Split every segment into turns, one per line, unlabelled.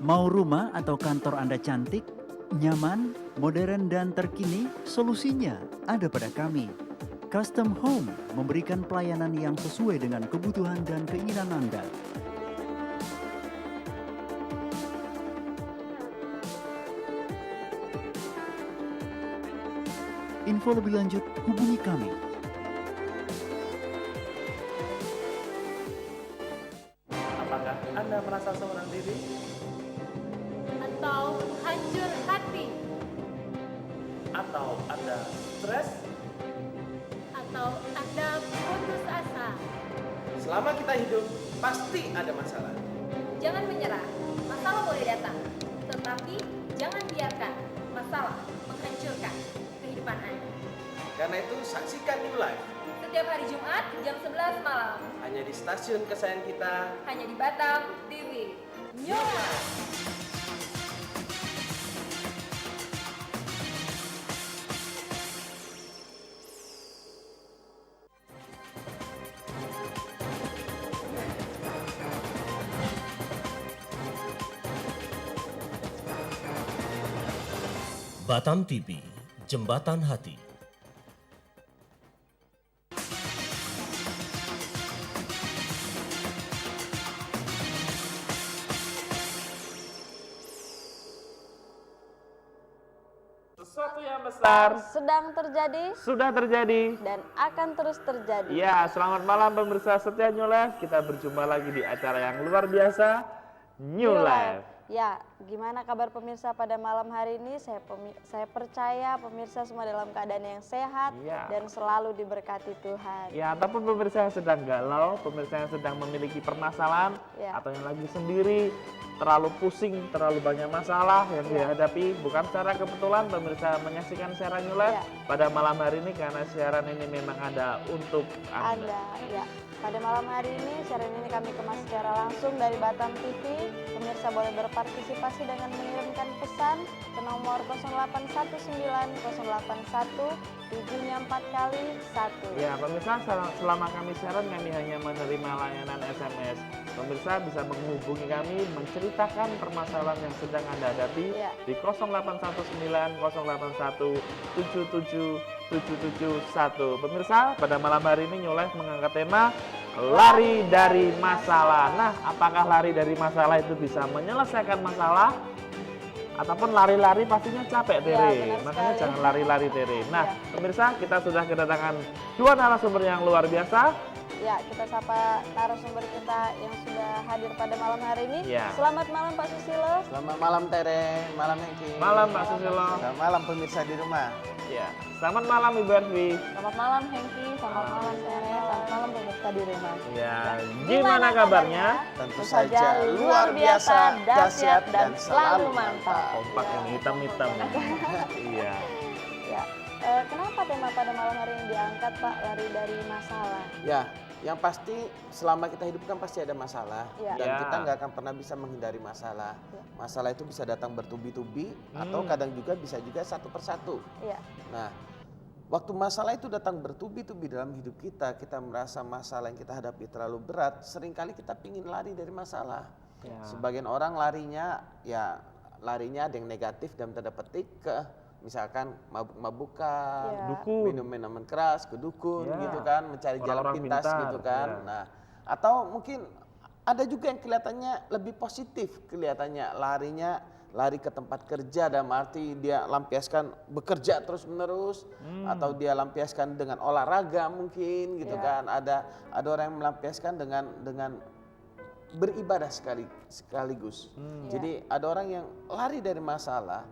Mau rumah atau kantor Anda cantik, nyaman, modern dan terkini, solusinya ada pada kami. Custom Home memberikan pelayanan yang sesuai dengan kebutuhan dan keinginan Anda. Info lebih lanjut hubungi kami.
Apakah Anda merasa seorang diri?
Atau hancur hati?
Atau Anda stres?
Atau Anda putus asa?
Selama kita hidup, pasti ada masalah.
Jangan menyerah, masalah boleh datang. Tetapi jangan biarkan masalah menghancurkan kehidupan Anda.
Karena itu, saksikan New Life
Setiap hari Jumat jam 11 malam.
hanya di stasiun kesayangan kita.
Hanya di Batam TV. New Life.
Batam TV, Jembatan Hati.
Sesuatu yang besar
sedang terjadi
sudah terjadi.
dan akan terus terjadi.
Ya, selamat malam pemirsa setia New Life. Kita berjumpa lagi di acara yang luar biasa, New Life.
Ya, gimana kabar pemirsa pada malam hari ini? Saya percaya pemirsa semua dalam keadaan yang sehat
Ya.
dan selalu diberkati Tuhan.
Ya, ataupun pemirsa yang sedang galau, pemirsa yang sedang memiliki permasalahan,
Ya.
atau yang lagi sendiri, terlalu pusing, terlalu banyak masalah yang
Ya.
dihadapi. Bukan secara kebetulan pemirsa menyaksikan siaran New Life
Ya.
pada malam hari ini, karena siaran ini memang ada untuk Anda.
Anda, ya. Pada malam hari ini, siaran ini kami kemas secara langsung dari Batam TV. Pemirsa boleh berpartisipasi dengan mengirimkan pesan ke nomor 0819 081 7-nya 4 kali 1.
Ya, pemirsa, selama kami siaran kami hanya menerima layanan SMS. Pemirsa bisa menghubungi kami, menceritakan permasalahan yang sedang Anda hadapi
Ya.
di 0819 081 77771. Pemirsa, pada malam hari ini New Life mengangkat tema lari dari masalah. Nah, apakah lari dari masalah itu bisa menyelesaikan masalah? Ataupun lari-lari pastinya capek, Tere.
benar
Makanya
sekali.
jangan lari-lari, Tere. Nah,
Ya.
pemirsa, kita sudah kedatangan dua narasumber yang luar biasa.
Ya, kita sapa narasumber kita yang sudah hadir pada malam hari ini.
Ya.
Selamat malam Pak Susilo.
Selamat malam Tere, malam Hengki.
Malam, Pak Susilo.
Selamat malam pemirsa di rumah.
Ya. Selamat malam, Ibu Ervi.
Selamat malam Hengki, selamat malam Tere, selamat malam pemirsa di rumah.
Ya, gimana kabarnya?
Tentu
saja
saja luar biasa, dahsyat dan selalu mantap.
Kompak yang hitam-hitam. Iya.
Ya, kenapa tema pada malam hari ini diangkat Pak, lari dari masalah?
Ya, yang pasti selama kita hidup kan pasti ada masalah
Ya.
dan
Ya.
kita nggak akan pernah bisa menghindari masalah.
Ya.
Masalah itu bisa datang bertubi-tubi atau kadang juga bisa juga satu persatu.
Iya,
Nah, waktu masalah itu datang bertubi-tubi dalam hidup kita, kita merasa masalah yang kita hadapi terlalu berat, seringkali kita pingin lari dari masalah.
Ya.
Sebagian orang larinya ada yang negatif dalam tanda petik ke misalkan mabuk-mabukan,
Ya.
Dukun.
minum minuman keras, ke dukun
Ya.
gitu kan, mencari jalan
Orang-orang
pintas
pintar,
gitu kan.
ya.
Nah, atau mungkin ada juga yang kelihatannya lebih positif, kelihatannya lari ke tempat kerja dalam arti dia lampiaskan bekerja terus-menerus atau dia lampiaskan dengan olahraga mungkin gitu
Ya.
kan. Ada orang yang melampiaskan dengan beribadah sekaligus. Jadi ada orang yang lari dari masalah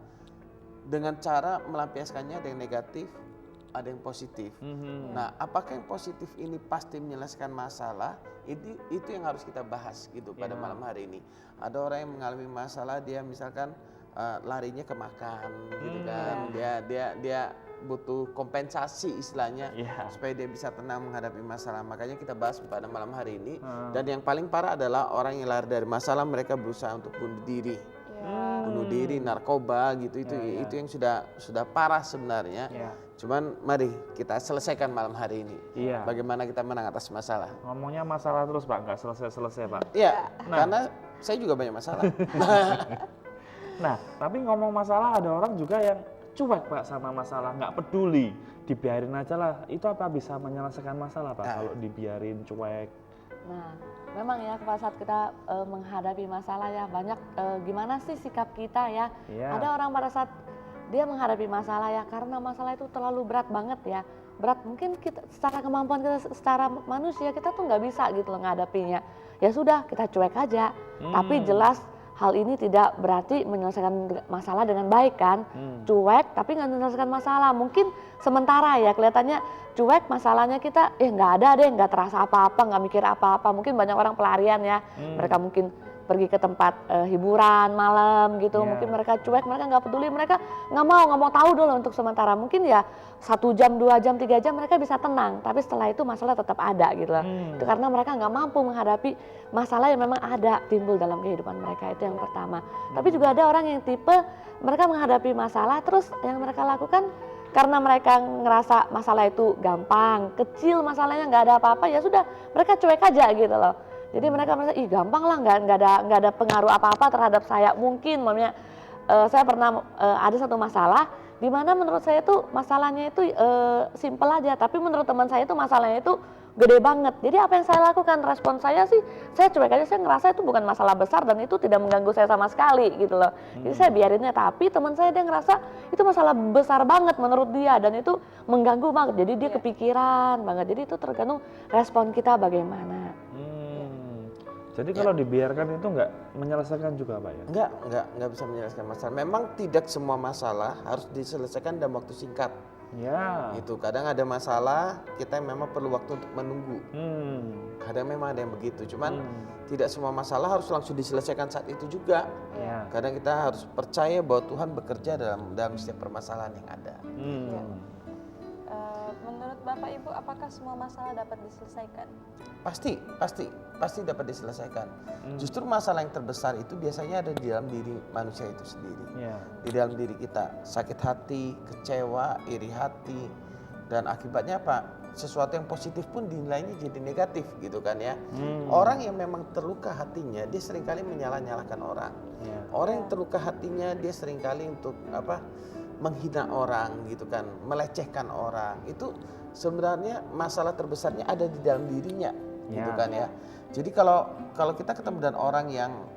dengan cara melampiaskannya ada yang negatif, ada yang positif. Nah, apakah yang positif ini pasti menyelesaikan masalah? Itu yang harus kita bahas gitu pada malam hari ini. Ada orang yang mengalami masalah, dia misalkan larinya ke makan gitu kan. Dia butuh kompensasi istilahnya
Iya.
supaya dia bisa tenang menghadapi masalah. Makanya kita bahas pada malam hari ini. Dan yang paling parah adalah orang yang lari dari masalah, mereka berusaha untuk bunuh diri. Bunuh diri, narkoba gitu, itu yang sudah parah sebenarnya.
Ya.
Cuman mari kita selesaikan malam hari ini.
Iya.
Bagaimana kita menang atas masalah.
Ngomongnya masalah terus, Pak, nggak selesai-selesai, Pak.
Iya, karena Saya juga banyak masalah.
Nah, tapi ngomong masalah ada orang juga yang cuek Pak sama masalah, nggak peduli, dibiarin aja lah. Itu apa bisa menyelesaikan masalah Pak kalau dibiarin cuek?
Nah, memang ya pada saat kita menghadapi masalah ya banyak gimana sih sikap kita ya.
Iya.
Ada orang pada saat dia menghadapi masalah ya karena masalah itu terlalu berat banget ya. Berat mungkin kita secara kemampuan kita secara manusia kita tuh nggak bisa gitu loh menghadapinya. Ya sudah kita cuek aja. Tapi jelas hal ini tidak berarti menyelesaikan masalah dengan baik kan. Cuek tapi nggak menyelesaikan masalah. Mungkin sementara ya kelihatannya cuek masalahnya kita nggak ada deh, nggak terasa apa-apa, nggak mikir apa-apa. Mungkin banyak orang pelarian ya. Mereka mungkin pergi ke tempat hiburan malam gitu. Mungkin mereka cuek, mereka nggak peduli, mereka nggak mau tahu dulu untuk sementara. Mungkin ya 1 jam, 2 jam, 3 jam mereka bisa tenang. Tapi setelah itu masalah tetap ada gitu loh. Itu karena mereka nggak mampu menghadapi masalah yang memang ada timbul dalam kehidupan mereka. Itu yang pertama. Tapi juga ada orang yang tipe mereka menghadapi masalah terus yang mereka lakukan karena mereka ngerasa masalah itu gampang, kecil masalahnya nggak ada apa-apa ya sudah mereka cuek aja gitu loh. Jadi mereka merasa gampang lah, nggak ada pengaruh apa-apa terhadap saya. Mungkin maksudnya saya pernah ada satu masalah di mana menurut saya tuh masalahnya itu simpel aja, tapi menurut teman saya itu masalahnya itu gede banget. Jadi apa yang saya lakukan, respon saya sih saya cuek aja, saya ngerasa itu bukan masalah besar dan itu tidak mengganggu saya sama sekali gitu loh. Jadi saya biarinnya, tapi teman saya dia ngerasa itu masalah besar banget menurut dia dan itu mengganggu banget. Jadi dia kepikiran banget. Jadi itu tergantung respon kita bagaimana.
Jadi kalau dibiarkan itu nggak menyelesaikan juga Pak ya?
Nggak bisa menyelesaikan masalah. Memang tidak semua masalah harus diselesaikan dalam waktu singkat.
Ya.
Itu kadang ada masalah kita memang perlu waktu untuk menunggu. Kadang memang ada yang begitu. Cuman tidak semua masalah harus langsung diselesaikan saat itu juga.
Ya.
Kadang kita harus percaya bahwa Tuhan bekerja dalam setiap permasalahan yang ada.
Menurut Bapak Ibu, apakah semua masalah dapat diselesaikan?
Pasti dapat diselesaikan. Justru masalah yang terbesar itu biasanya ada di dalam diri manusia itu sendiri. Di dalam diri kita, sakit hati, kecewa, iri hati, dan akibatnya apa? Sesuatu yang positif pun dinilainya jadi negatif gitu kan ya. Orang yang memang terluka hatinya, dia seringkali menyalah-nyalahkan orang. Orang yang terluka hatinya, dia seringkali untuk menghina orang gitu kan, melecehkan orang. Itu sebenarnya masalah terbesarnya ada di dalam dirinya gitu kan ya. Jadi kalau kita ketemu dengan orang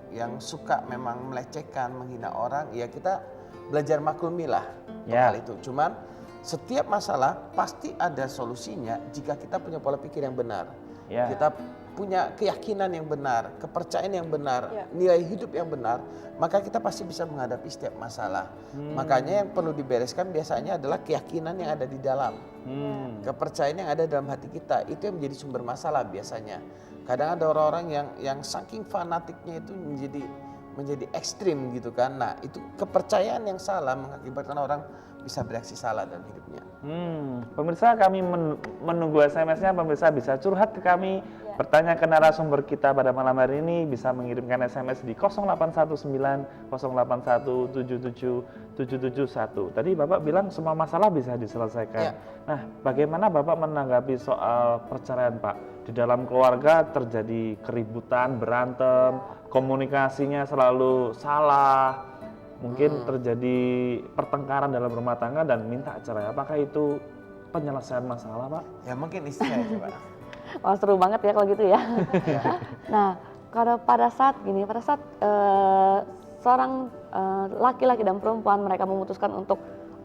yang suka memang melecehkan, menghina orang, ya kita belajar maklumilah hal itu. Cuman setiap masalah pasti ada solusinya jika kita punya pola pikir yang benar. Kita punya keyakinan yang benar, kepercayaan yang benar, nilai hidup yang benar, maka kita pasti bisa menghadapi setiap masalah. Makanya yang perlu dibereskan biasanya adalah keyakinan yang ada di dalam, kepercayaan yang ada dalam hati kita. Itu yang menjadi sumber masalah biasanya. Kadang ada orang-orang yang saking fanatiknya itu menjadi ekstrim gitu kan. Nah itu kepercayaan yang salah mengakibatkan orang bisa bereaksi salah dalam hidupnya.
Pemirsa, kami menunggu SMS-nya. Pemirsa bisa curhat ke kami, bertanya ke narasumber kita pada malam hari ini, bisa mengirimkan SMS di 0819 081 77 771. Tadi Bapak bilang semua masalah bisa diselesaikan. Nah, bagaimana Bapak menanggapi soal perceraian Pak? Di dalam keluarga terjadi keributan, berantem, komunikasinya selalu salah, mungkin terjadi pertengkaran dalam rumah tangga dan minta cerai. Apakah itu penyelesaian masalah Pak?
Ya mungkin istrinya coba.
Wah seru banget ya kalau gitu ya. Nah kalau pada saat seorang laki-laki dan perempuan mereka memutuskan untuk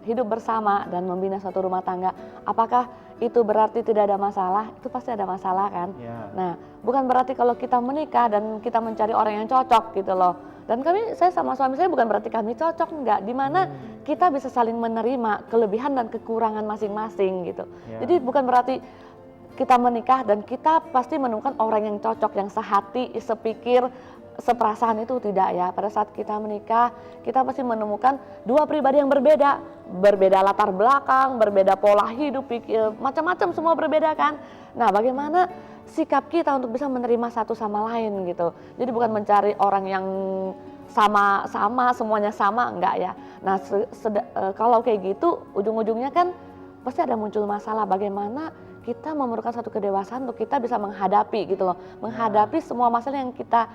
hidup bersama dan membina satu rumah tangga, apakah itu berarti tidak ada masalah? Itu pasti ada masalah kan? Nah bukan berarti kalau kita menikah dan kita mencari orang yang cocok gitu loh. Dan saya sama suami saya bukan berarti kami cocok, enggak. Dimana kita bisa saling menerima kelebihan dan kekurangan masing-masing gitu. Jadi bukan berarti kita menikah dan kita pasti menemukan orang yang cocok, yang sehati, sepikir, seperasaan, itu tidak ya. Pada saat kita menikah, kita pasti menemukan dua pribadi yang berbeda. Berbeda latar belakang, berbeda pola hidup, macam-macam semua berbeda kan. Nah bagaimana sikap kita untuk bisa menerima satu sama lain gitu. Jadi bukan mencari orang yang sama-sama, semuanya sama, enggak ya. Nah kalau kayak gitu ujung-ujungnya kan pasti ada muncul masalah. Bagaimana kita memerlukan satu kedewasaan untuk kita bisa menghadapi gitu loh. Menghadapi semua masalah yang kita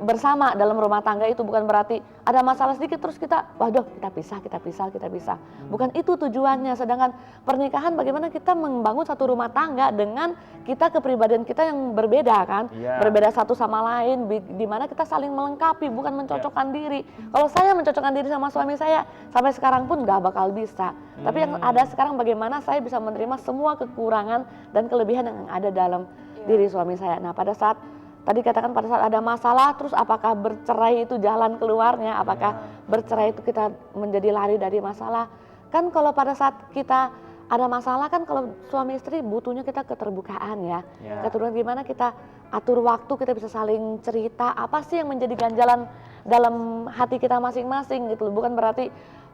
bersama dalam rumah tangga itu bukan berarti ada masalah sedikit terus kita waduh kita pisah. Bukan itu tujuannya. Sedangkan pernikahan bagaimana kita membangun satu rumah tangga dengan kita kepribadian kita yang berbeda kan, berbeda satu sama lain, di mana kita saling melengkapi bukan mencocokkan diri. Kalau saya mencocokkan diri sama suami saya sampai sekarang pun nggak bakal bisa. Tapi yang ada sekarang bagaimana saya bisa menerima semua kekurangan dan kelebihan yang ada dalam diri suami saya. Nah pada saat tadi katakan pada saat ada masalah, terus apakah bercerai itu jalan keluarnya? Apakah bercerai itu kita menjadi lari dari masalah? Kan kalau pada saat kita ada masalah kan kalau suami istri butuhnya kita keterbukaan ya. Keterbukaan gimana kita atur waktu, kita bisa saling cerita apa sih yang menjadi ganjalan dalam hati kita masing-masing gitu. Bukan berarti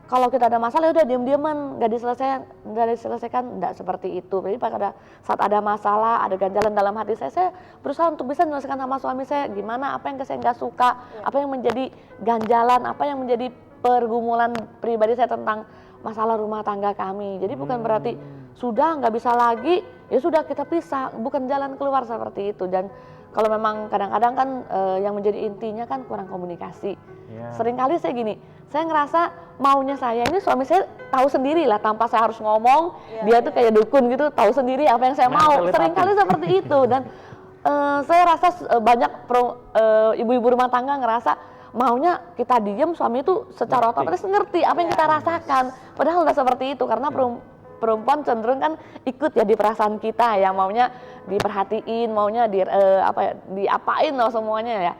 kalau kita ada masalah udah diam-diaman, nggak diselesaikan, nggak seperti itu. Jadi pada saat ada masalah, ada ganjalan dalam hati saya berusaha untuk bisa menyelesaikan sama suami saya. Gimana, apa yang saya nggak suka, apa yang menjadi ganjalan, apa yang menjadi pergumulan pribadi saya tentang masalah rumah tangga kami. Jadi bukan berarti sudah nggak bisa lagi, ya sudah kita pisah, bukan jalan keluar seperti itu. Dan kalau memang kadang-kadang kan yang menjadi intinya kan kurang komunikasi. Seringkali saya gini, saya ngerasa maunya saya ini suami saya tahu sendiri lah tanpa saya harus ngomong, dia tuh kayak dukun gitu, tahu sendiri apa yang saya mau. Seringkali seperti itu dan saya rasa banyak ibu-ibu rumah tangga ngerasa maunya kita diem, suami itu secara otomatis ngerti apa yang kita rasakan. Padahal nggak seperti itu karena perempuan cenderung kan ikut ya di perasaan kita ya, maunya diperhatiin, maunya diapain loh semuanya ya.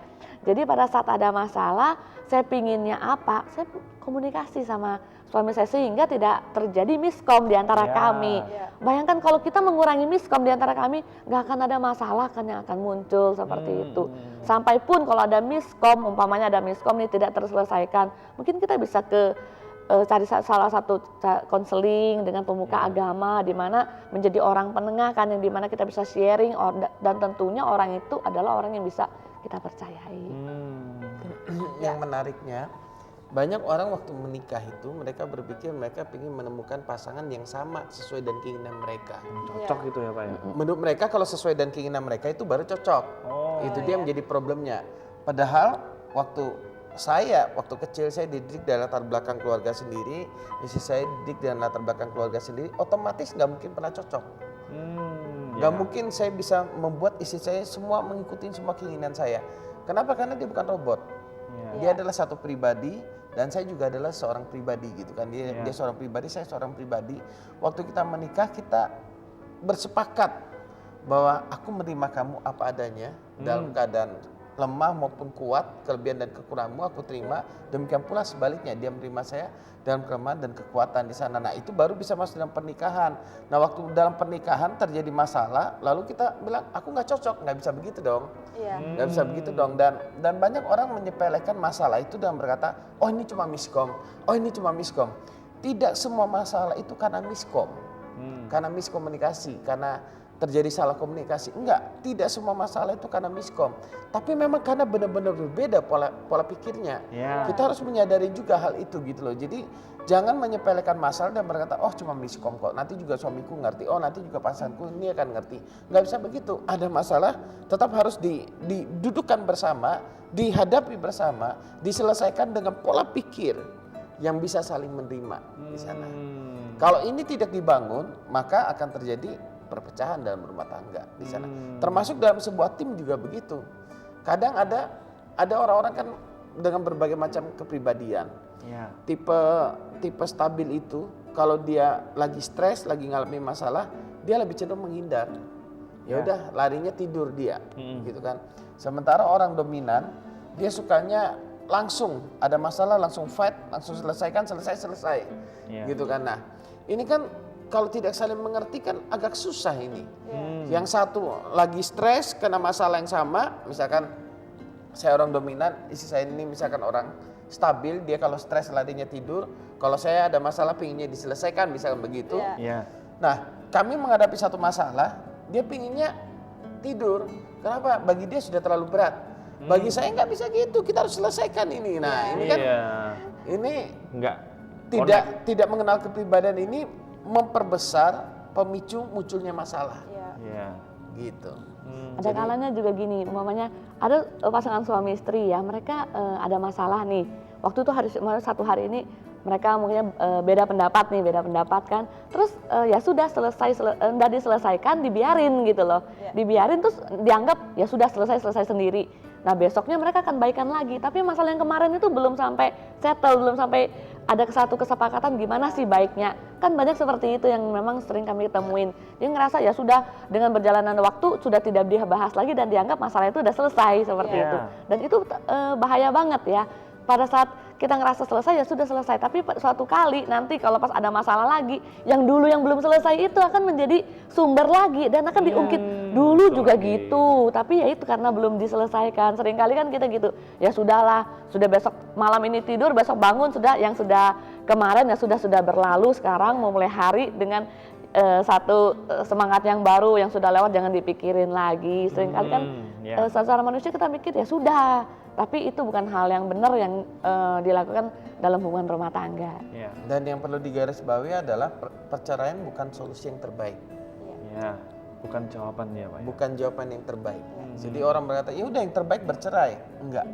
Jadi pada saat ada masalah, saya pinginnya apa, saya komunikasi sama suami saya sehingga tidak terjadi miskom di antara kami. Bayangkan kalau kita mengurangi miskom di antara kami, nggak akan ada masalah kan yang akan muncul seperti itu. Sampai pun kalau ada miskom, umpamanya ada miskom ini tidak terselesaikan, mungkin kita bisa cari salah satu konseling dengan pemuka agama di mana menjadi orang penengah kan, yang di mana kita bisa sharing dan tentunya orang itu adalah orang yang bisa kita percayai.
Yang menariknya banyak orang waktu menikah itu mereka berpikir mereka ingin menemukan pasangan yang sama sesuai dengan keinginan mereka.
Cocok gitu ya Pak ya?
Menurut mereka kalau sesuai dengan keinginan mereka itu baru cocok. Itu dia menjadi problemnya. Padahal waktu kecil saya dididik dari latar belakang keluarga sendiri, istri saya dididik dari latar belakang keluarga sendiri, otomatis nggak mungkin pernah cocok. Nggak mungkin saya bisa membuat istri saya semua mengikuti semua keinginan saya. Kenapa? Karena dia bukan robot. Dia adalah satu pribadi dan saya juga adalah seorang pribadi gitu kan. Dia seorang pribadi, saya seorang pribadi. Waktu kita menikah kita bersepakat bahwa aku menerima kamu apa adanya dalam keadaan lemah maupun kuat, kelebihan dan kekuranganmu aku terima. Demikian pula sebaliknya, dia menerima saya dalam kelemahan dan kekuatan di sana. Nah itu baru bisa masuk dalam pernikahan. Nah waktu dalam pernikahan terjadi masalah, lalu kita bilang aku nggak cocok, nggak bisa begitu dong, nggak bisa begitu dong. Dan banyak orang menyepelekan masalah itu dan berkata, oh ini cuma miskom, oh ini cuma miskom. Tidak semua masalah itu karena miskom, karena miskomunikasi, karena terjadi salah komunikasi. Enggak, tidak semua masalah itu karena miskom. Tapi memang karena benar-benar berbeda pola pikirnya. Kita harus menyadari juga hal itu gitu loh. Jadi jangan menyepelekan masalah dan berkata, oh cuma miskom kok, nanti juga suamiku ngerti, oh nanti juga pasanganku ini akan ngerti. Nggak bisa begitu, ada masalah tetap harus didudukkan bersama, dihadapi bersama, diselesaikan dengan pola pikir yang bisa saling menerima di sana. Kalau ini tidak dibangun, maka akan terjadi perpecahan dalam rumah tangga di sana. Termasuk dalam sebuah tim juga begitu. Kadang ada orang-orang kan dengan berbagai macam kepribadian. Tipe stabil itu kalau dia lagi stres, lagi ngalami masalah, dia lebih cenderung menghindar. Ya udah, larinya tidur dia, gitu kan. Sementara orang dominan, dia sukanya langsung ada masalah langsung fight, langsung selesaikan, selesai. Gitu kan. Nah, ini kan kalau tidak saling mengerti kan agak susah ini. Yang satu lagi stres kena masalah yang sama, misalkan saya orang dominan, istri saya ini misalkan orang stabil, dia kalau stres larinya tidur, kalau saya ada masalah pinginnya diselesaikan, misalkan begitu. Nah, kami menghadapi satu masalah, dia pinginnya tidur. Kenapa? Bagi dia sudah terlalu berat. Bagi saya nggak bisa gitu, kita harus selesaikan ini. Nah, ini kan ini tidak mengenal kepribadian ini memperbesar pemicu munculnya masalah. Gitu.
Ada kalanya juga gini, umpamanya ada pasangan suami istri ya, mereka ada masalah nih. Waktu itu satu hari ini mereka mungkin beda pendapat kan. Terus ya sudah nggak diselesaikan, dibiarin gitu loh. Dibiarin terus dianggap ya sudah selesai sendiri. Nah besoknya mereka akan baikan lagi, tapi masalah yang kemarin itu belum sampai settle, belum sampai ada satu kesepakatan gimana sih baiknya. Kan banyak seperti itu yang memang sering kami temuin. Dia ngerasa ya sudah dengan berjalanan waktu sudah tidak dibahas lagi dan dianggap masalah itu udah selesai seperti itu. Dan itu bahaya banget ya. Pada saat kita ngerasa selesai ya sudah selesai, tapi suatu kali nanti kalau pas ada masalah lagi, yang dulu yang belum selesai itu akan menjadi sumber lagi dan akan diungkit dulu juga gitu, tapi ya itu karena belum diselesaikan. Seringkali kan kita gitu, ya sudahlah, sudah besok malam ini tidur, besok bangun sudah yang sudah kemarin ya sudah berlalu, sekarang mau mulai hari dengan satu semangat yang baru yang sudah lewat jangan dipikirin lagi. Seringkali kan secara manusia kita mikir ya sudah, tapi itu bukan hal yang benar yang dilakukan dalam hubungan rumah tangga.
Dan yang perlu digarisbawahi adalah perceraian bukan solusi yang terbaik.
Ya, bukan jawabannya, Pak.
Bukan jawaban yang terbaik. Jadi orang berkata, ya udah yang terbaik bercerai. Enggak,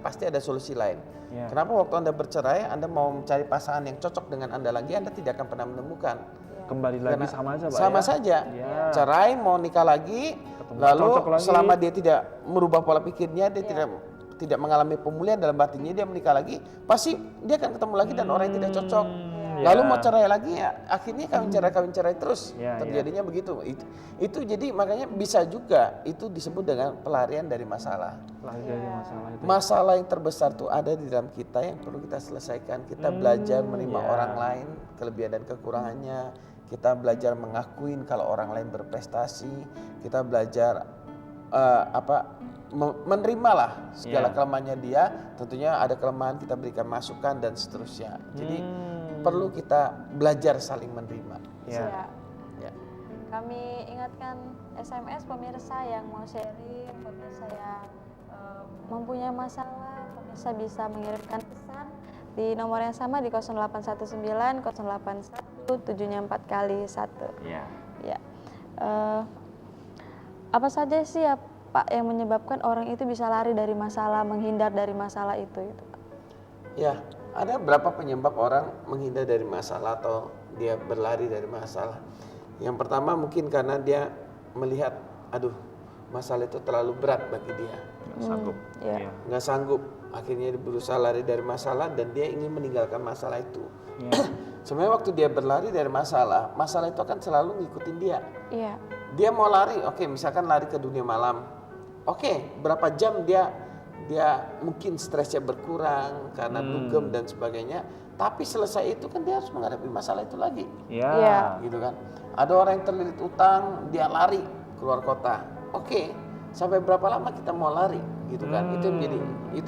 pasti ada solusi lain. Kenapa waktu Anda bercerai, Anda mau mencari pasangan yang cocok dengan Anda lagi, Anda tidak akan pernah menemukan.
Kembali lagi sama aja, Pak.
Sama saja. Cerai, mau nikah lagi, lalu selama dia tidak merubah pola pikirnya, dia tidak mengalami pemulihan dalam batinnya, dia menikah lagi, pasti dia akan ketemu lagi dan orang yang tidak cocok. Lalu mau cerai lagi ya, akhirnya kawin cerai terus. Terjadinya begitu. Itu jadi makanya bisa juga itu disebut dengan pelarian dari masalah.
Lari dari masalah itu.
Masalah yang terbesar tuh ada di dalam kita yang perlu kita selesaikan. Kita belajar menerima orang lain, kelebihan dan kekurangannya. Kita belajar mengakuin kalau orang lain berprestasi. Kita belajar menerimalah segala kelemahannya dia. Tentunya ada kelemahan, kita berikan masukan dan seterusnya. Jadi perlu kita belajar saling menerima.
Ya. Kami ingatkan SMS pemirsa yang mau sharing, pemirsa yang mempunyai masalah, pemirsa bisa mengirimkan pesan di nomor yang sama di 0819 081 7-nya 4 kali 1. Apa saja sih ya Pak yang menyebabkan orang itu bisa lari dari masalah, menghindar dari masalah itu gitu, Pak?
Ya, ada berapa penyebab orang menghindar dari masalah atau dia berlari dari masalah. Yang pertama mungkin karena dia melihat, aduh masalah itu terlalu berat bagi dia. Nggak sanggup, akhirnya dia berusaha lari dari masalah dan dia ingin meninggalkan masalah itu. Sebenarnya waktu dia berlari dari masalah itu akan selalu ngikutin dia. Dia mau lari, oke, misalkan lari ke dunia malam. Oke, berapa jam dia mungkin stresnya berkurang karena dugem dan sebagainya, tapi selesai itu kan dia harus menghadapi masalah itu lagi. Gitu kan. Ada orang yang terlilit utang, dia lari keluar kota. Oke, sampai berapa lama kita mau lari gitu kan. Itu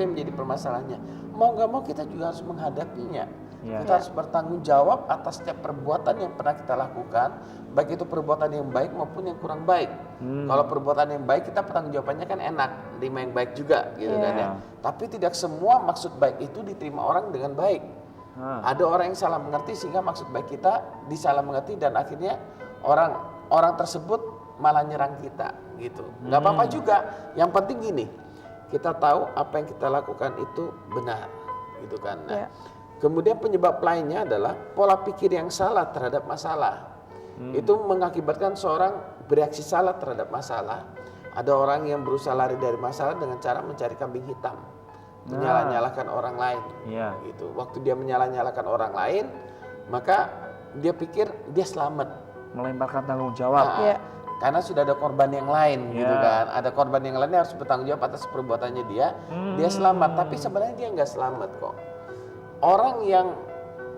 yang menjadi permasalahannya. Mau nggak mau kita juga harus menghadapinya. Kita harus bertanggung jawab atas setiap perbuatan yang pernah kita lakukan, baik itu perbuatan yang baik maupun yang kurang baik. Kalau perbuatan yang baik kita pertanggung jawabannya kan enak, terima yang baik juga gitu kan ya. Tapi tidak semua maksud baik itu diterima orang dengan baik. Ada orang yang salah mengerti sehingga maksud baik kita disalah mengerti dan akhirnya orang tersebut malah nyerang kita gitu. Nggak apa-apa juga. Yang penting gini, kita tahu apa yang kita lakukan itu benar gitu kan. Nah, kemudian penyebab lainnya adalah pola pikir yang salah terhadap masalah. Itu mengakibatkan seorang bereaksi salah terhadap masalah. Ada orang yang berusaha lari dari masalah dengan cara mencari kambing hitam, menyalah-nyalahkan orang lain. Gitu. Waktu dia menyalah-nyalahkan orang lain, maka dia pikir dia selamat,
melemparkan tanggung jawab.
Karena sudah ada korban yang lain gitu kan. Ada korban yang lain yang harus bertanggung jawab atas perbuatannya dia. Dia selamat, tapi sebenarnya dia nggak selamat kok. Orang yang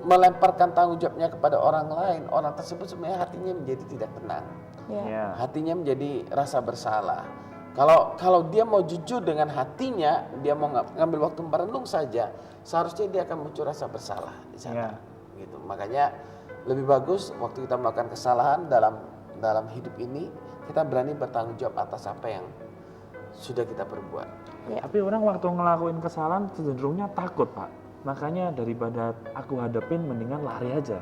melemparkan tanggung jawabnya kepada orang lain, orang tersebut sebenarnya hatinya menjadi tidak tenang. Hatinya menjadi rasa bersalah. Kalau dia mau jujur dengan hatinya, dia mau ngambil waktu merenung saja, seharusnya dia akan muncul rasa bersalah di sana. Gitu. Makanya lebih bagus waktu kita melakukan kesalahan dalam hidup ini, kita berani bertanggung jawab atas apa yang sudah kita perbuat.
Tapi orang waktu ngelakuin kesalahan cenderungnya takut, Pak. Makanya daripada aku hadapin mendingan lari aja.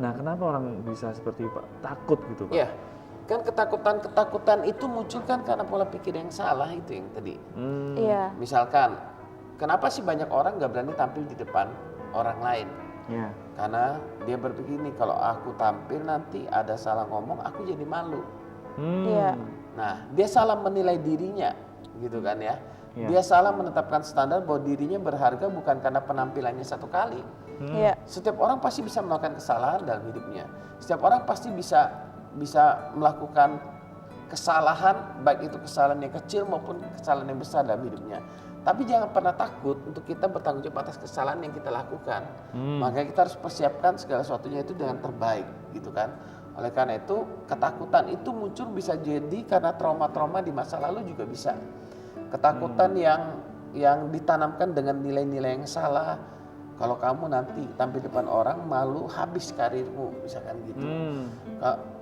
Nah, kenapa orang bisa seperti Pak takut gitu, Pak?
kan ketakutan itu muncul kan karena pola pikir yang salah itu yang tadi.
Iya.
Misalkan, kenapa sih banyak orang nggak berani tampil di depan orang lain?
Ya.
Karena dia berpikir nih, kalau aku tampil nanti ada salah ngomong, aku jadi malu.
Iya.
Nah, dia salah menilai dirinya, gitu kan ya.
Iya.
Dia salah menetapkan standar bahwa dirinya berharga bukan karena penampilannya satu kali.
Iya.
Setiap orang pasti bisa melakukan kesalahan dalam hidupnya. Setiap orang pasti bisa melakukan kesalahan, baik itu kesalahan yang kecil maupun kesalahan yang besar dalam hidupnya. Tapi jangan pernah takut untuk kita bertanggung jawab atas kesalahan yang kita lakukan. Makanya kita harus persiapkan segala sesuatunya itu dengan terbaik, gitu kan. Oleh karena itu, ketakutan itu muncul bisa jadi karena trauma-trauma di masa lalu juga bisa. Ketakutan yang ditanamkan dengan nilai-nilai yang salah. Kalau kamu nanti tampil depan orang, malu habis karirmu, misalkan gitu.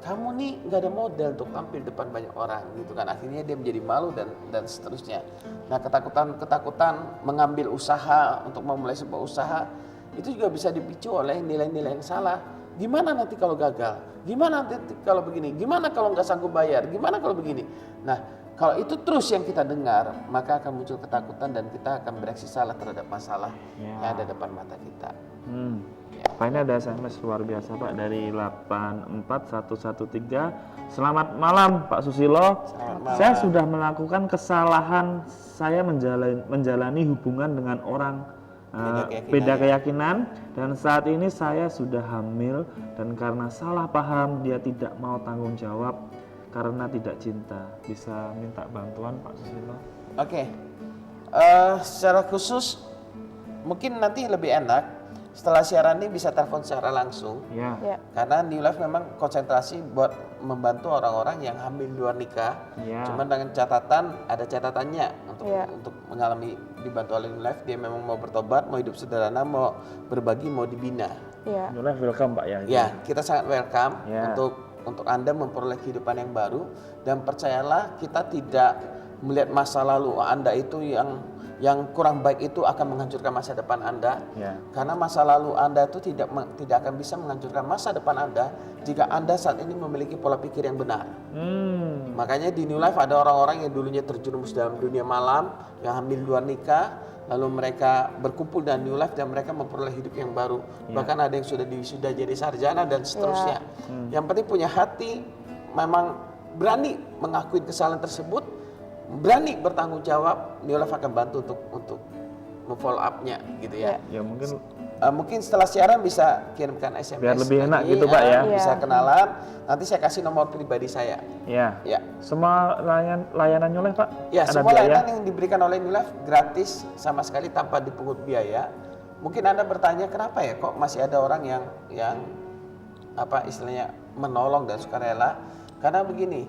Kamu nih nggak ada modal untuk tampil depan banyak orang, gitu kan. Akhirnya dia menjadi malu dan seterusnya. Nah, ketakutan mengambil usaha untuk memulai sebuah usaha itu juga bisa dipicu oleh nilai-nilai yang salah. Gimana nanti kalau gagal? Gimana nanti kalau begini? Gimana kalau nggak sanggup bayar? Gimana kalau begini? Nah, kalau itu terus yang kita dengar, maka akan muncul ketakutan dan kita akan bereaksi salah terhadap masalah yang ada depan mata kita.
Pak, ini ada SMS luar biasa Pak dari 84113. Selamat malam Pak Susilo.
Selamat malam.
Saya sudah melakukan kesalahan, saya menjalani hubungan dengan orang beda keyakinan dan saat ini saya sudah hamil dan karena salah paham dia tidak mau tanggung jawab karena tidak cinta. Bisa minta bantuan Pak Susilo?
Oke. Secara khusus mungkin nanti lebih enak setelah siaran ini bisa telepon secara langsung.
Ya.
Karena New Life memang konsentrasi buat membantu orang-orang yang hamil di luar nikah.
Ya.
Cuman dengan catatan, ada catatannya untuk mengalami dibantu oleh New Life. Dia memang mau bertobat, mau hidup sederhana, mau berbagi, mau dibina.
Iya.
Mulai welcome Pak ya.
Ya, kita sangat welcome
Ya.
untuk Anda memperoleh kehidupan yang baru, dan percayalah kita tidak melihat masa lalu Anda itu yang kurang baik itu akan menghancurkan masa depan Anda.
Ya.
Karena masa lalu Anda itu tidak akan bisa menghancurkan masa depan Anda jika Anda saat ini memiliki pola pikir yang benar. Makanya di New Life ada orang-orang yang dulunya terjerumus dalam dunia malam, yang hamil luar nikah, lalu mereka berkumpul dengan New Life dan mereka memperoleh hidup yang baru. Bahkan ada yang sudah diwisuda jadi sarjana dan seterusnya. Yang penting punya hati, memang berani mengakui kesalahan tersebut, berani bertanggung jawab. New Life akan bantu untuk memfollow up-nya gitu ya.
Ya
Mungkin setelah siaran bisa kirimkan SMS.
Biar lebih enak
nanti,
gitu, Pak, ya.
Bisa kenalan. Nanti saya kasih nomor pribadi saya.
Ya.
Ya.
Semua layanan New Life Pak?
Ya,
Ada
semua
biaya?
layanan yang diberikan oleh New Life gratis sama sekali tanpa dipungut biaya. Mungkin Anda bertanya kenapa ya kok masih ada orang yang apa istilahnya menolong dan sukarela? Karena begini,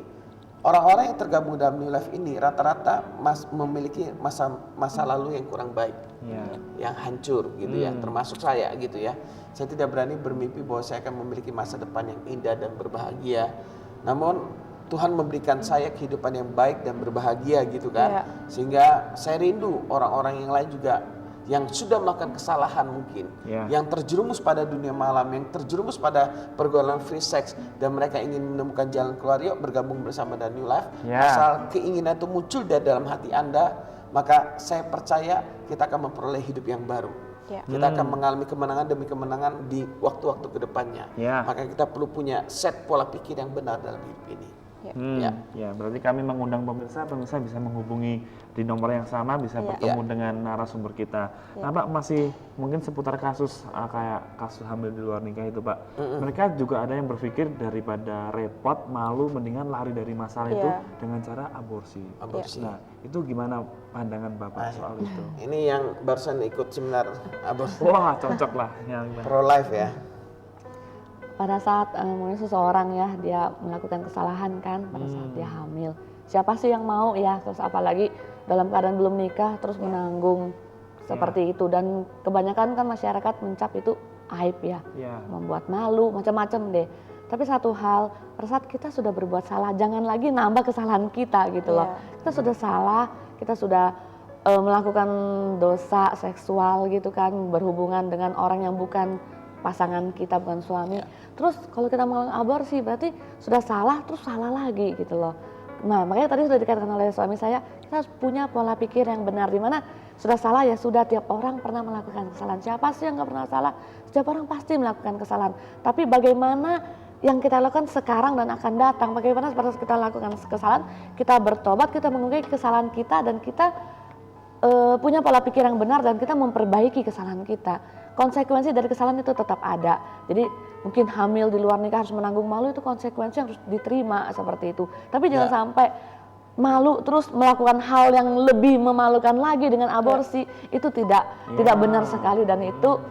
orang-orang yang tergabung dalam New Life ini rata-rata memiliki masa lalu yang kurang baik, yang hancur gitu ya, termasuk saya gitu ya. Saya tidak berani bermimpi bahwa saya akan memiliki masa depan yang indah dan berbahagia. Namun Tuhan memberikan saya kehidupan yang baik dan berbahagia gitu kan. Sehingga saya rindu orang-orang yang lain juga yang sudah melakukan kesalahan mungkin, yang terjerumus pada dunia malam, yang terjerumus pada pergaulan free sex, dan mereka ingin menemukan jalan keluar, yuk bergabung bersama dengan New Life. Asal keinginan itu muncul dari dalam hati Anda, maka saya percaya kita akan memperoleh hidup yang baru. Kita akan mengalami kemenangan demi kemenangan di waktu-waktu kedepannya. Maka kita perlu punya set pola pikir yang benar dalam hidup ini.
Ya, berarti kami mengundang pemirsa bisa menghubungi di nomor yang sama, bisa bertemu dengan narasumber kita. Nah Pak, masih mungkin seputar kasus kayak kasus hamil di luar nikah itu Pak. Mereka juga ada yang berpikir daripada repot, malu, mendingan lari dari masalah itu dengan cara aborsi. Nah, itu gimana pandangan Bapak soal itu?
Ini yang barusan ikut seminar aborsi.
Wah, cocok lah.
Pro life ya.
Pada saat mungkin seseorang ya dia melakukan kesalahan kan pada saat dia hamil, siapa sih yang mau ya, terus apalagi dalam keadaan belum nikah terus menanggung seperti itu, dan kebanyakan kan masyarakat mencap itu aib ya, membuat malu macam-macam deh. Tapi satu hal, pada saat kita sudah berbuat salah, jangan lagi nambah kesalahan kita gitu loh. Kita sudah salah, kita sudah melakukan dosa seksual gitu kan, berhubungan dengan orang yang bukan pasangan kita, bukan suami. Terus kalau kita melakukan aborsi berarti sudah salah, terus salah lagi gitu loh. Nah, makanya tadi sudah dikatakan oleh suami saya, kita harus punya pola pikir yang benar, di mana sudah salah ya sudah, tiap orang pernah melakukan kesalahan. Siapa sih yang nggak pernah salah? Setiap orang pasti melakukan kesalahan. Tapi bagaimana yang kita lakukan sekarang dan akan datang, bagaimana pada saat kita lakukan kesalahan, kita bertobat, kita mengakui kesalahan kita, dan kita punya pola pikir yang benar, dan kita memperbaiki kesalahan kita. Konsekuensi dari kesalahan itu tetap ada. Jadi mungkin hamil di luar nikah harus menanggung malu, itu konsekuensi yang harus diterima seperti itu. Tapi jangan sampai malu terus melakukan hal yang lebih memalukan lagi dengan aborsi. Itu tidak benar sekali, dan itu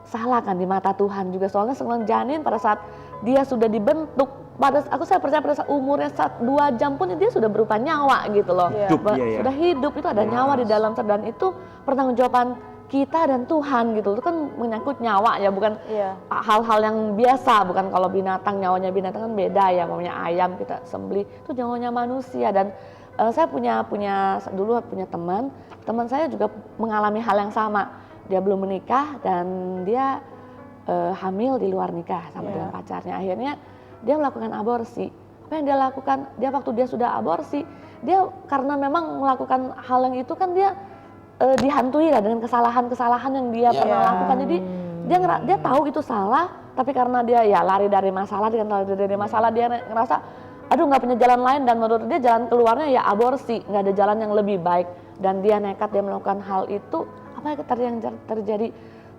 salah kan di mata Tuhan juga. Soalnya seorang janin pada saat dia sudah dibentuk, saya percaya pada saat umurnya 2 jam pun dia sudah berupa nyawa gitu loh. Sudah hidup, itu ada nyawa di dalam, dan itu pertanggungjawaban kita dan Tuhan gitu. Itu kan menyangkut nyawa ya, bukan hal-hal yang biasa. Bukan kalau binatang, nyawanya binatang kan beda ya, namanya ayam kita sembelih, itu nyawanya manusia. Dan saya dulu punya teman saya juga mengalami hal yang sama. Dia belum menikah dan dia hamil di luar nikah sama dengan pacarnya. Akhirnya dia melakukan aborsi. Apa yang dia lakukan? Dia waktu dia sudah aborsi, dia karena memang melakukan hal yang itu kan dia dihantui lah dengan kesalahan-kesalahan yang dia pernah lakukan. Jadi dia tahu itu salah, tapi karena dia ya lari dari masalah, dia ngerasa aduh nggak punya jalan lain, dan menurut dia jalan keluarnya ya aborsi, nggak ada jalan yang lebih baik, dan dia nekat, dia melakukan hal itu. Apa yang terjadi?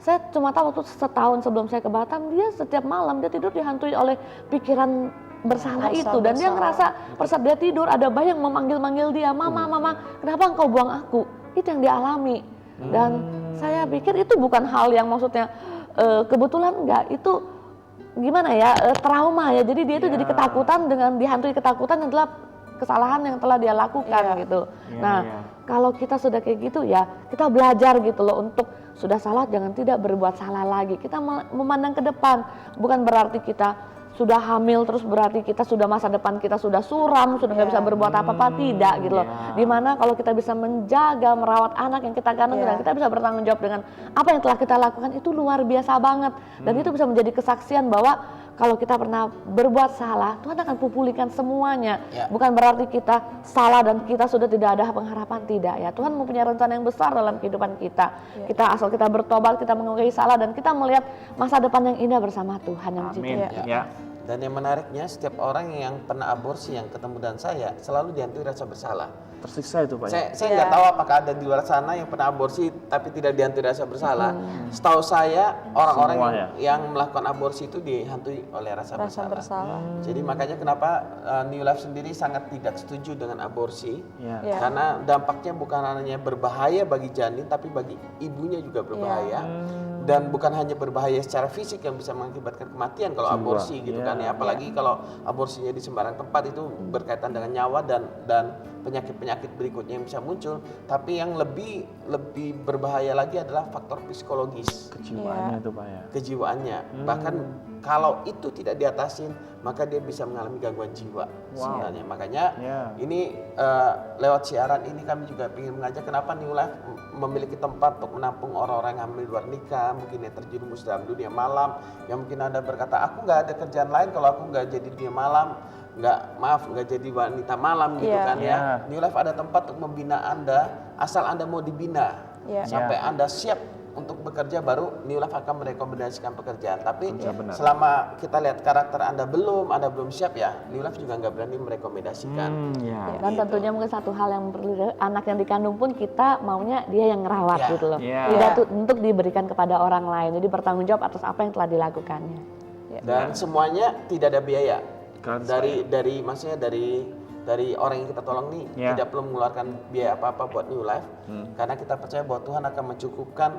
Saya cuma tahu waktu setahun sebelum saya ke Batam, dia setiap malam dia tidur dihantui oleh pikiran bersalah itu, dan dia ngerasa pada saat dia tidur ada bayi yang memanggil-manggil dia, mama, kenapa engkau buang aku? Itu yang dialami. Dan saya pikir itu bukan hal yang maksudnya kebetulan, enggak, itu gimana ya, trauma ya. Jadi dia itu jadi ketakutan, dengan dihantui ketakutan yang telah kesalahan yang telah dia lakukan gitu. Kalau kita sudah kayak gitu ya, kita belajar gitu loh untuk sudah salah jangan tidak berbuat salah lagi. Kita memandang ke depan, bukan berarti kita sudah hamil terus berarti kita sudah masa depan kita sudah suram, sudah nggak bisa berbuat apa-apa, tidak gitu loh. Dimana kalau kita bisa menjaga, merawat anak yang kita kandung, dan kita bisa bertanggung jawab dengan apa yang telah kita lakukan, itu luar biasa banget. Dan itu bisa menjadi kesaksian bahwa kalau kita pernah berbuat salah, Tuhan akan pulihkan semuanya. Bukan berarti kita salah dan kita sudah tidak ada pengharapan, tidak ya. Tuhan mempunyai rencana yang besar dalam kehidupan kita. Kita asal kita bertobat, kita mengakui salah, dan kita melihat masa depan yang indah bersama Tuhan yang mencintai.
Dan yang menariknya, setiap orang yang pernah aborsi yang ketemu dengan saya selalu dihantui rasa bersalah.
Tersiksa itu Pak.
Saya nggak tahu apakah ada di luar sana yang pernah aborsi tapi tidak dihantui rasa bersalah. Setahu saya orang-orang yang melakukan aborsi itu dihantui oleh rasa bersalah. Jadi makanya kenapa New Life sendiri sangat tidak setuju dengan aborsi. Karena dampaknya bukan hanya berbahaya bagi janin, tapi bagi ibunya juga berbahaya. Dan bukan hanya berbahaya secara fisik yang bisa mengakibatkan kematian kalau aborsi gitu kan ya. Apalagi kalau aborsinya di sembarang tempat, itu berkaitan dengan nyawa dan penyakit-penyakit berikutnya yang bisa muncul. Tapi yang lebih berbahaya lagi adalah faktor psikologis.
Kejiwaannya itu Pak ya.
Kejiwaannya. Bahkan kalau itu tidak diatasin, maka dia bisa mengalami gangguan jiwa sebenarnya. Makanya ini lewat siaran ini kami juga ingin mengajak kenapa New Life memiliki tempat untuk menampung orang-orang yang hamil di luar nikah, mungkin yang terjerumus dalam dunia malam, yang mungkin ada berkata, aku nggak ada kerjaan lain kalau aku nggak jadi dunia malam, nggak jadi wanita malam gitu kan ya. New Life ada tempat untuk membina Anda, asal Anda mau dibina, sampai Anda siap untuk bekerja, baru New Life akan merekomendasikan pekerjaan. Tapi selama kita lihat karakter Anda belum siap ya, New Life juga nggak berani merekomendasikan.
Dan tentunya mungkin satu hal yang perlu, anak yang dikandung pun kita maunya dia yang ngerawat gitu loh. Tidak untuk diberikan kepada orang lain. Jadi bertanggung jawab atas apa yang telah dilakukannya.
Dan semuanya tidak ada biaya. Maksudnya dari orang yang kita tolong nih tidak perlu mengeluarkan biaya apa-apa buat New Life, karena kita percaya bahwa Tuhan akan mencukupkan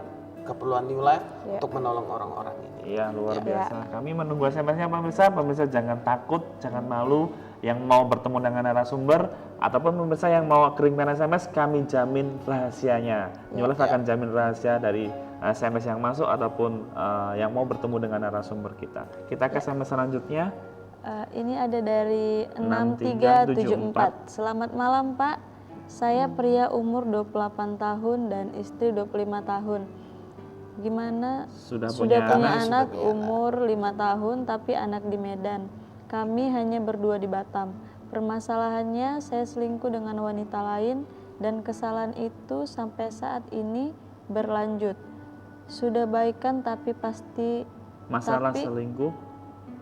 keperluan New Life untuk menolong orang-orang ini.
Iya, luar biasa. Kami menunggu SMS-nya pemirsa jangan takut, jangan malu. Yang mau bertemu dengan narasumber ataupun pemirsa yang mau kirimkan SMS, kami jamin rahasianya. New Life akan jamin rahasia dari SMS yang masuk ataupun yang mau bertemu dengan narasumber kita. Kita ke SMS selanjutnya.
Ini ada dari 6374. Selamat malam Pak, saya pria umur 28 tahun dan istri 25 tahun. Gimana?
Sudah
Sudah
punya
punya
anak.
anak
Sudah punya
umur 5 tahun tapi anak di Medan. Kami hanya berdua di Batam. Permasalahannya saya selingkuh dengan wanita lain dan kesalahan itu sampai saat ini berlanjut. Sudah baikan tapi pasti
masalah
tapi-
selingkuh,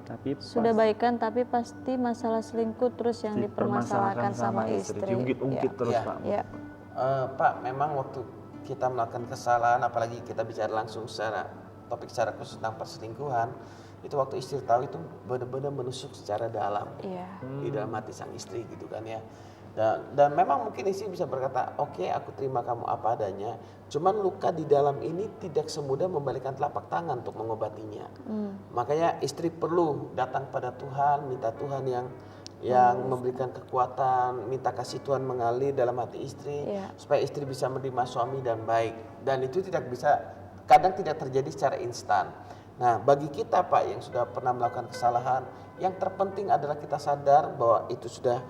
tapi
sudah baikan tapi pasti masalah selingkuh terus yang dipermasalahkan sama istri.
Diungkit-ungkit terus
Ya.
Pak.
Ya.
Pak, memang waktu kita melakukan kesalahan, apalagi kita bicara langsung secara topik secara khusus tentang perselingkuhan, itu waktu istri tahu itu benar-benar menusuk secara dalam
Iya.
di dalam hati sang istri gitu kan ya. Dan memang mungkin istri bisa berkata, oke, aku terima kamu apa adanya. Cuman luka di dalam ini tidak semudah membalikan telapak tangan untuk mengobatinya. Makanya istri perlu datang pada Tuhan, minta Tuhan yang memberikan kekuatan, minta kasih Tuhan mengalir dalam hati istri,
Iya.
supaya istri bisa menerima suami dan baik. Dan itu tidak bisa, kadang tidak terjadi secara instan. Nah, bagi kita Pak yang sudah pernah melakukan kesalahan, yang terpenting adalah kita sadar bahwa itu sudah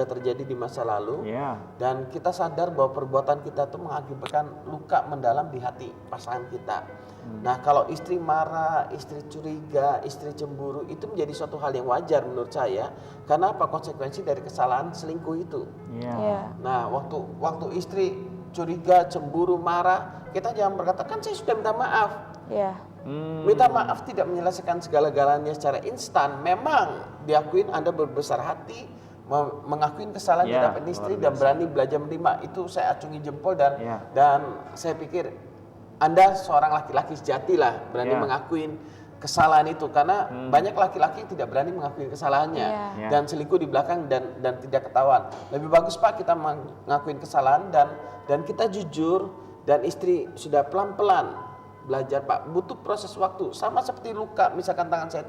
terjadi di masa lalu.
Ya.
Dan kita sadar bahwa perbuatan kita itu mengakibatkan luka mendalam di hati pasangan kita. Nah, kalau istri marah, istri curiga, istri cemburu, itu menjadi suatu hal yang wajar menurut saya. Karena apa? Konsekuensi dari kesalahan selingkuh itu.
Iya.
Iya.
Nah, waktu istri curiga, cemburu, marah, kita jangan berkata, kan saya sudah minta maaf.
Iya.
Minta maaf tidak menyelesaikan segala-galanya secara instan. Memang diakuin Anda berbesar hati, mengakuin kesalahan
Ya,
di hadapan istri
luar
dan
biasa.
berani belajar menerima. Itu saya acungi jempol dan
Ya.
saya pikir Anda seorang laki-laki sejati lah berani
Ya.
mengakuin kesalahan itu, karena banyak laki-laki yang tidak berani mengakui kesalahannya
Iya.
dan selingkuh di belakang dan tidak ketahuan. Lebih bagus Pak kita mengakuin kesalahan dan kita jujur, dan istri sudah pelan-pelan belajar Pak, butuh proses waktu, sama seperti luka misalkan tangan saya